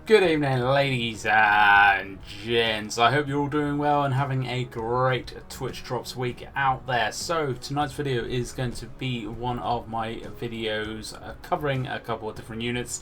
Good evening, ladies and gents. I hope you're all doing well and having a great Twitch Drops week out there. So tonight's video is going to be one of my videos covering a couple of different units,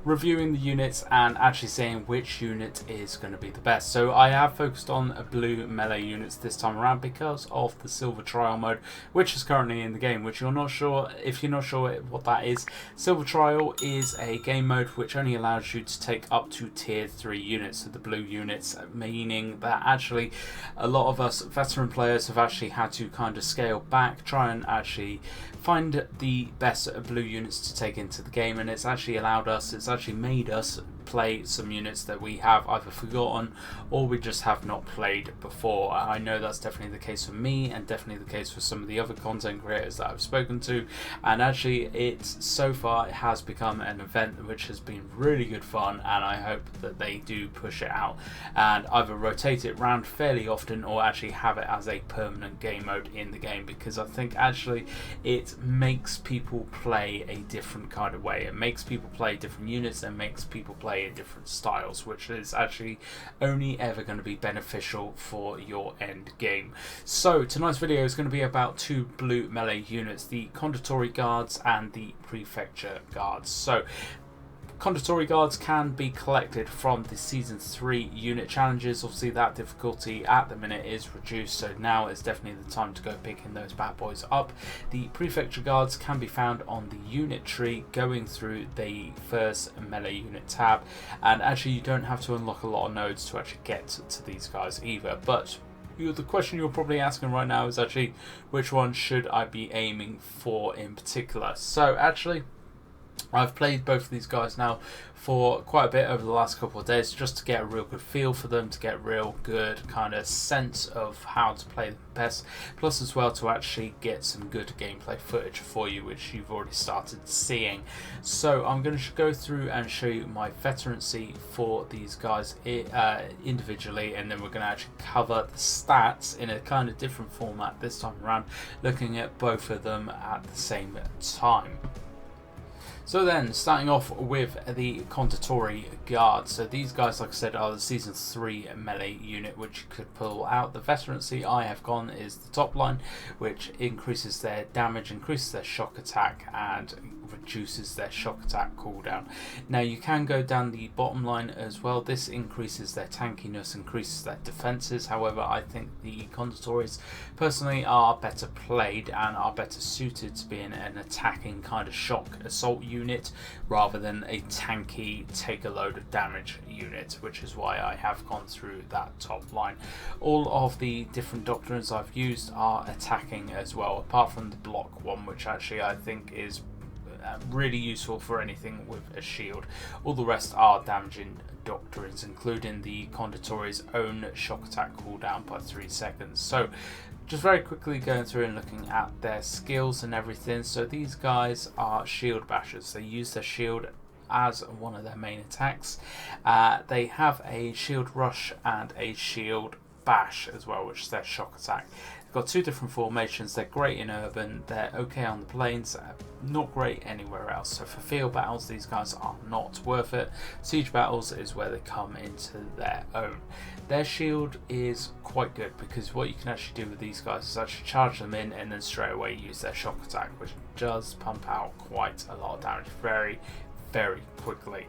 reviewing the units and actually saying which unit is going to be the best. So I have focused on blue melee units this time around because of the silver trial mode, which is currently in the game, which you're not sure, if you're not sure what that is. Silver trial is a game mode which only allows you to take up to tier 3 units, so the blue units, meaning that actually a lot of us veteran players have actually had to kind of scale back, try and actually find the best blue units to take into the game, and it's actually allowed us, it's actually made us play some units that we have either forgotten or we just have not played before. I know that's definitely the case for me and definitely the case for some of the other content creators that I've spoken to, and actually so far it has become an event which has been really good fun, and I hope that they do push it out and either rotate it around fairly often or actually have it as a permanent game mode in the game, because I think actually it makes people play a different kind of way. It makes people play different units and makes people play in different styles, which is actually only ever going to be beneficial for your end game. So tonight's video is going to be about two blue melee units, the Condottieri Guards and the Prefecture Guards. So Condottieri Guards can be collected from the Season 3 unit challenges. Obviously that difficulty at the minute is reduced, so now is definitely the time to go picking those bad boys up. The Prefecture Guards can be found on the unit tree going through the first melee unit tab, and actually you don't have to unlock a lot of nodes to actually get to these guys either. But the question you're probably asking right now is actually which one should I be aiming for in particular. So actually I've played both of these guys now for quite a bit over the last couple of days, just to get a real good feel for them, to get a real good kind of sense of how to play them best, plus as well to actually get some good gameplay footage for you, which you've already started seeing. So I'm going to go through and show you my veterancy for these guys individually, and then we're going to actually cover the stats in a kind of different format this time around, looking at both of them at the same time. So then, starting off with the Condottieri Guards. So these guys, like I said, are the Season 3 melee unit, which you could pull out. The veterancy I have gone is the top line, which increases their damage, increases their shock attack, and reduces their shock attack cooldown. Now you can go down the bottom line as well. This increases their tankiness, increases their defenses. However, I think the Condottieris personally are better played and are better suited to being an attacking kind of shock assault unit rather than a tanky take a load of damage unit, which is why I have gone through that top line. All of the different doctrines I've used are attacking as well, apart from the block one, which actually I think is really useful for anything with a shield. All the rest are damaging doctrines, including the Condottieri's own shock attack cooldown by 3 seconds. So just very quickly going through and looking at their skills and everything. So these guys are shield bashers. They use their shield as one of their main attacks. They have a shield rush and a shield bash as well, which is their shock attack. They've got two different formations. They're great in urban, they're okay on the plains, not great anywhere else. So for field battles, these guys are not worth it. Siege battles is where they come into their own. Their shield is quite good because what you can actually do with these guys is actually charge them in and then straight away use their shock attack, which does pump out quite a lot of damage very, very quickly.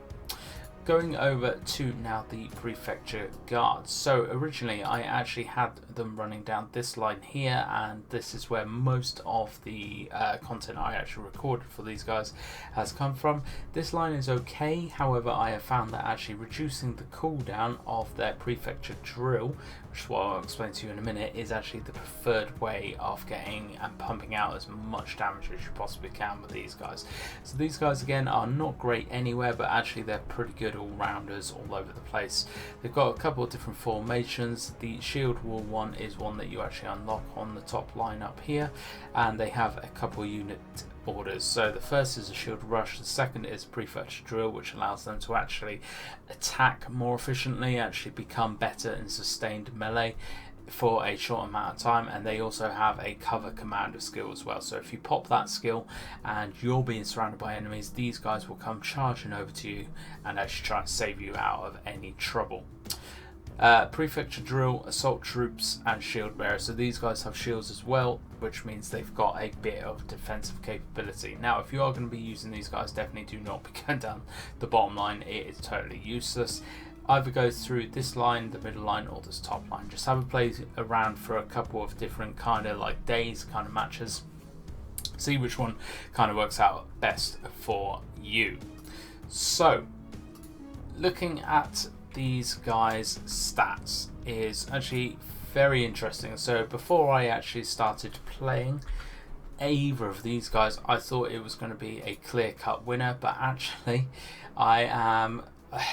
Going over to now the Prefecture Guards. So originally I actually had them running down this line here, and this is where most of the content I actually recorded for these guys has come from. This line is okay, however I have found that actually reducing the cooldown of their Prefecture drill, which is what I'll explain to you in a minute, is actually the preferred way of getting and pumping out as much damage as you possibly can with these guys. So these guys again are not great anywhere, but actually they're pretty good all-rounders all over the place. They've got a couple of different formations. The shield wall one is one that you actually unlock on the top line up here, and they have a couple unit orders. So the first is a shield rush, the second is prefetch drill, which allows them to actually attack more efficiently, actually become better in sustained melee. for a short amount of time, and they also have a cover commander skill as well. So if you pop that skill and you're being surrounded by enemies, these guys will come charging over to you and actually try and save you out of any trouble. Prefecture drill, assault troops, and shield bearers. So these guys have shields as well, which means they've got a bit of defensive capability. Now, if you are going to be using these guys, definitely do not be going down the bottom line. It is totally useless. Either go through this line, the middle line, or this top line. Just have a play around for a couple of different kind of like days, kind of matches. See which one kind of works out best for you. So, looking at these guys' stats is actually very interesting. So before I actually started playing either of these guys, I thought it was going to be a clear-cut winner, but actually I am, I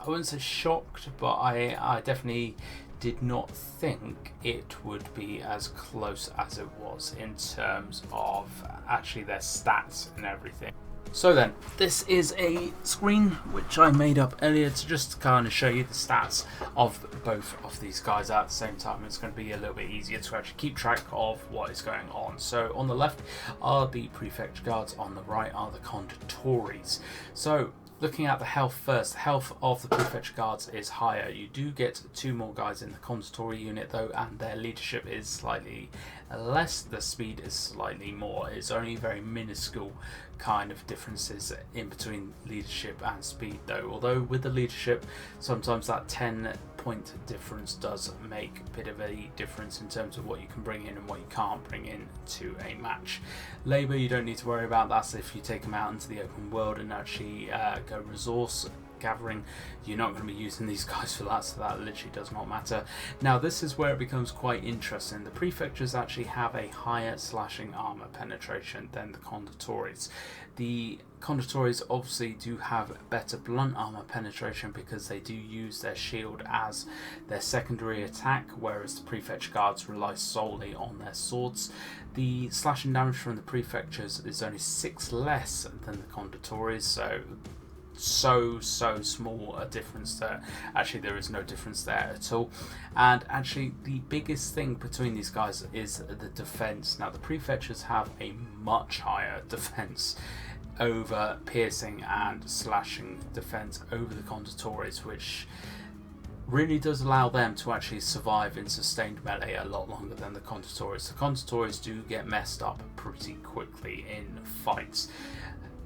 wouldn't say shocked, but I definitely did not think it would be as close as it was in terms of actually their stats and everything. So then, this is a screen which I made up earlier to just kind of show you the stats of both of these guys at the same time. It's going to be a little bit easier to actually keep track of what is going on. So on the left are the Prefecture Guards, on the right are the Condottieri. So looking at the health first, the health of the Prefecture Guards is higher. You do get 2 more guys in the Condottieri unit though, and their leadership is slightly less. The speed is slightly more. It's only very minuscule kind of differences in between leadership and speed though. Although with the leadership, sometimes that 10-point difference does make a bit of a difference in terms of what you can bring in and what you can't bring in to a match. Labour, you don't need to worry about that. So if you take them out into the open world and actually go resource gathering, you're not going to be using these guys for that, so that literally does not matter. Now this is where it becomes quite interesting. The prefectures actually have a higher slashing armor penetration than the Condottieri. The Condottieri obviously do have better blunt armor penetration because they do use their shield as their secondary attack, whereas the Prefecture Guards rely solely on their swords. The slashing damage from the prefectures is only 6 less than the Condottieri, so small a difference there. Actually, there is no difference there at all. And actually, the biggest thing between these guys is the defense. Now, the prefectures have a much higher defense over piercing and slashing defense over the Condottieri, which really does allow them to actually survive in sustained melee a lot longer than the Condottieri. The Condottieri do get messed up pretty quickly in fights.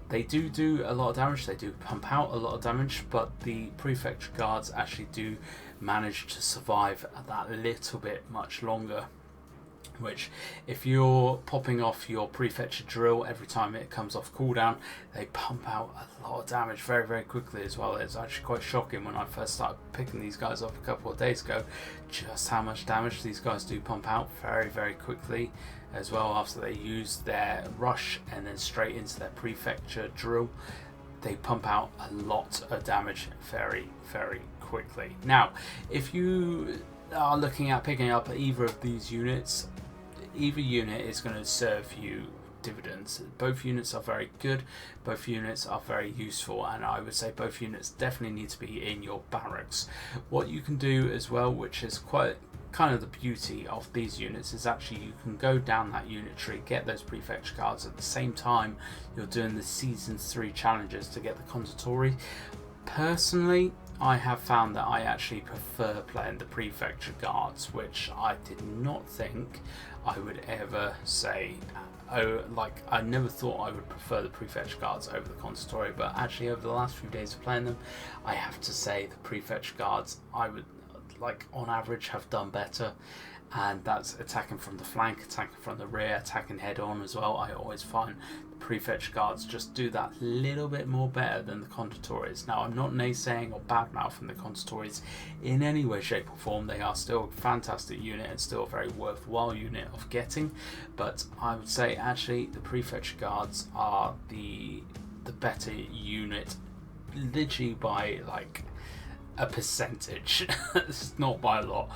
They do a lot of damage, they do pump out a lot of damage, but the Prefecture Guards actually do manage to survive that little bit much longer. Which, if you're popping off your Prefecture drill every time it comes off cooldown, they pump out a lot of damage very quickly as well. It's actually quite shocking when I first started picking these guys up a couple of days ago, just how much damage these guys do pump out very quickly as well. After they use their rush and then straight into their Prefecture drill, they pump out a lot of damage very quickly. Now, if you are looking at picking up either of these units, either unit is going to serve you dividends. Both units are very good, both units are very useful, and I would say both units definitely need to be in your barracks. What you can do as well, which is quite kind of the beauty of these units, is actually you can go down that unit tree, get those Prefecture Guards at the same time you're doing the Season 3 challenges to get the Condottieri. Personally, I have found that I actually prefer playing the Prefecture Guards, which I did not think I would ever say. Like, I never thought I would prefer the Prefecture Guards over the Condottieri, but actually over the last few days of playing them, I have to say the Prefecture Guards, I would, like, on average have done better. And that's attacking from the flank, attacking from the rear, attacking head on as well. I always find the Prefecture Guards just do that little bit more better than the Condottieri. Now, I'm not naysaying or badmouthing the Condottieri in any way, shape or form. They are still a fantastic unit and still a very worthwhile unit of getting. But I would say actually the Prefecture Guards are the better unit, literally by like a percentage. It's not by a lot.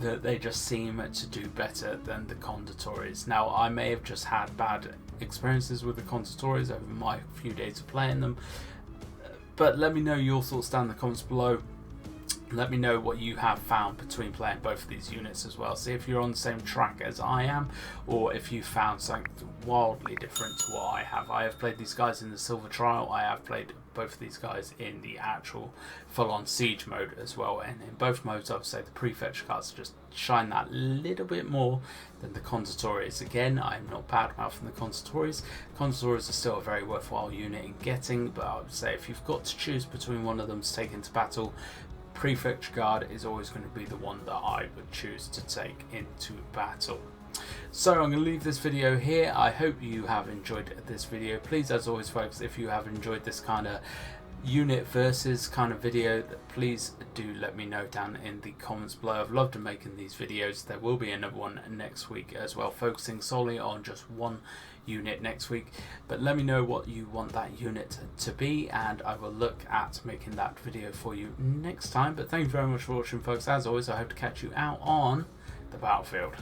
That they just seem to do better than the Condottieri. Now, I may have just had bad experiences with the Condottieri over my few days of playing them, but let me know your thoughts down in the comments below. Let me know what you have found between playing both of these units as well. See if you're on the same track as I am, or if you found something wildly different to what I have. I have played these guys in the Silver Trial. I have played both of these guys in the actual full-on siege mode as well. And in both modes, I would say the Prefecture Guards just shine that little bit more than the Condottieri. Again, I'm not bad-mouthing the Condottieri. Condottieri are still a very worthwhile unit in getting, but I would say if you've got to choose between one of them to take into battle, Prefecture Guard is always going to be the one that I would choose to take into battle. So I'm going to leave this video here. I hope you have enjoyed this video. Please, as always folks, if you have enjoyed this kind of unit versus kind of video, please do let me know down in the comments below. I've loved making these videos. There will be another one next week as well, focusing solely on just one unit next week, but let me know what you want that unit to be and I will look at making that video for you next time. But thank you very much for watching folks. As always, I hope to catch you out on the battlefield.